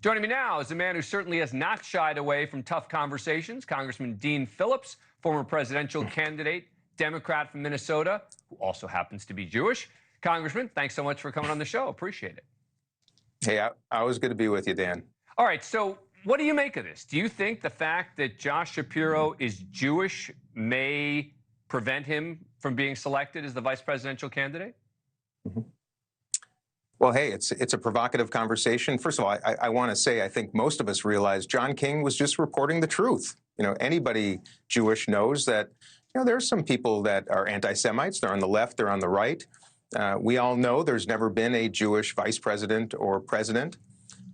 Joining me now is a man who certainly has not shied away from tough conversations, Congressman Dean Phillips, former presidential candidate, Democrat from Minnesota, who also happens to be Jewish. Congressman, thanks so much for coming on the show. Appreciate it. Hey, always good to be with you, Dan. All right, so what do you make of this? Do you think the fact that Josh Shapiro is Jewish may prevent him from being selected as the vice presidential candidate? Well, hey, it's a provocative conversation. First of all, I want to say I think most of us realize John King was just reporting the truth. You know, anybody Jewish knows that, there's some people that are anti-Semites. They're on the left, they're on the right. We all know there's never been a Jewish vice president or president.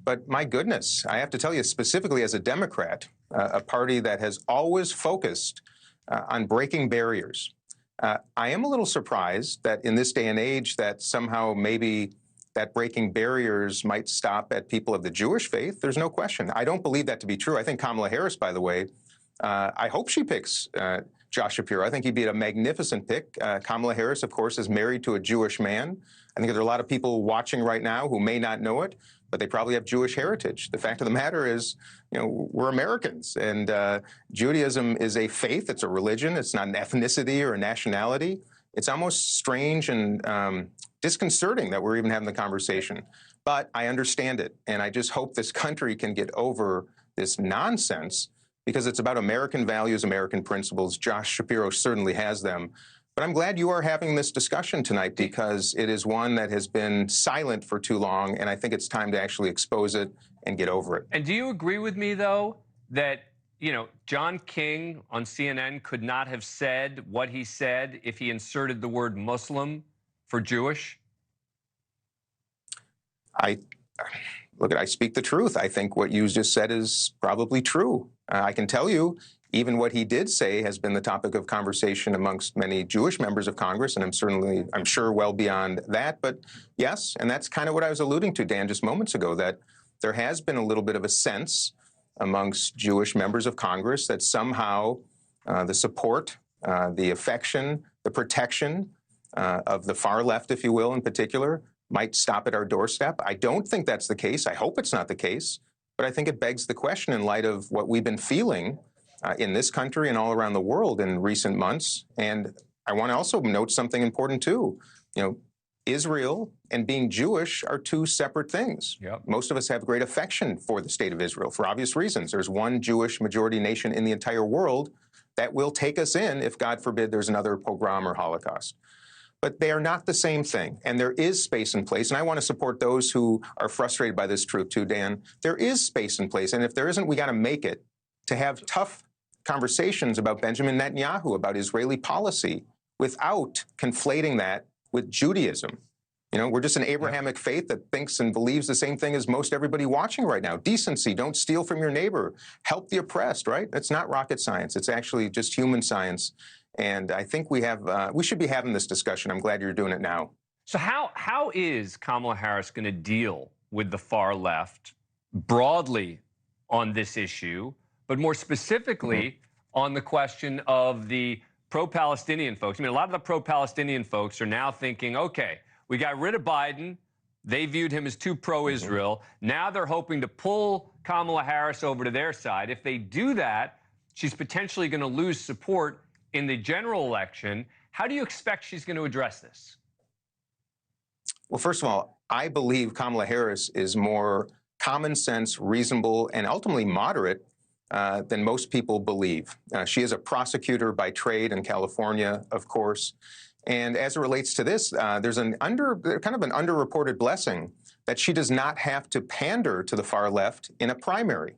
But my goodness, I have to tell you, specifically as a Democrat, a party that has always focused on breaking barriers, I am a little surprised that in this day and age that somehow maybe that breaking barriers might stop at people of the Jewish faith. There's no question. I don't believe that to be true. I think Kamala Harris, by the way, I hope she picks Josh Shapiro. I think he'd be a magnificent pick. Kamala Harris, of course, is married to a Jewish man. I think there are a lot of people watching right now who may not know it, but they probably have Jewish heritage. The fact of the matter is, we're Americans, and Judaism is a faith. It's a religion. It's not an ethnicity or a nationality. It's almost strange and disconcerting that we're even having the conversation. But I understand it, and I just hope this country can get over this nonsense because it's about American values, American principles. Josh Shapiro certainly has them. But I'm glad you are having this discussion tonight because it is one that has been silent for too long, and I think it's time to actually expose it and get over it. And do you agree with me, though, that John King on CNN could not have said what he said if he inserted the word Muslim for Jewish? I speak the truth. I think what you just said is probably true. I can tell you, even what he did say has been the topic of conversation amongst many Jewish members of Congress, and I'm sure well beyond that. But yes, and that's kind of what I was alluding to, Dan, just moments ago, that there has been a little bit of a sense amongst Jewish members of Congress that somehow the support, the affection, the protection of the far left, if you will, in particular, might stop at our doorstep. I don't think that's the case. I hope it's not the case. But I think it begs the question in light of what we've been feeling in this country and all around the world in recent months. And I want to also note something important, too. Israel and being Jewish are two separate things. Yep. Most of us have great affection for the state of Israel for obvious reasons. There's one Jewish majority nation in the entire world that will take us in if, God forbid, there's another pogrom or Holocaust. But they are not the same thing, and there is space in place. And I want to support those who are frustrated by this truth, too, Dan. There is space in place, and if there isn't, we got to make it to have tough conversations about Benjamin Netanyahu, about Israeli policy, without conflating that with Judaism. We're just an Abrahamic faith that thinks and believes the same thing as most everybody watching right now. Decency, don't steal from your neighbor, help the oppressed, right? That's not rocket science. It's actually just human science. And I think we should be having this discussion. I'm glad you're doing it now. So how is Kamala Harris going to deal with the far left broadly on this issue, but more specifically on the question of the pro-Palestinian folks? I mean, a lot of the pro-Palestinian folks are now thinking, okay, we got rid of Biden. They viewed him as too pro-Israel. Now they're hoping to pull Kamala Harris over to their side. If they do that, she's potentially going to lose support in the general election. How do you expect she's going to address this? Well, first of all, I believe Kamala Harris is more common sense, reasonable, and ultimately moderate than most people believe. She is a prosecutor by trade in California, of course. And as it relates to this, there's kind of an underreported blessing that she does not have to pander to the far left in a primary.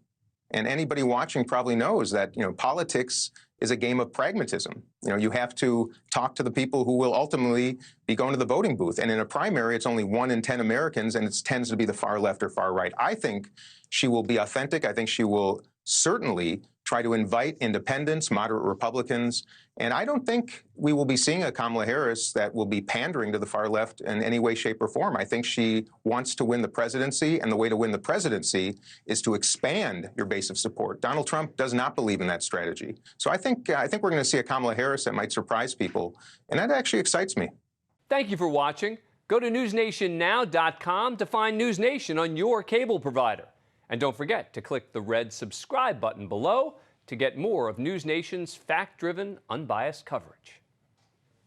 And anybody watching probably knows that, politics is a game of pragmatism. You have to talk to the people who will ultimately be going to the voting booth. And in a primary, it's only 1 in 10 Americans, and it tends to be the far left or far right. I think she will be authentic. I think she will certainly try to invite independents, moderate Republicans. And I don't think we will be seeing a Kamala Harris that will be pandering to the far left in any way, shape, or form. I think she wants to win the presidency, and the way to win the presidency is to expand your base of support. Donald Trump does not believe in that strategy. So I think we're going to see a Kamala Harris that might surprise people, and that actually excites me. Thank you for watching. Go to newsnationnow.com to find NewsNation on your cable provider. And don't forget to click the red subscribe button below to get more of NewsNation's fact-driven, unbiased coverage.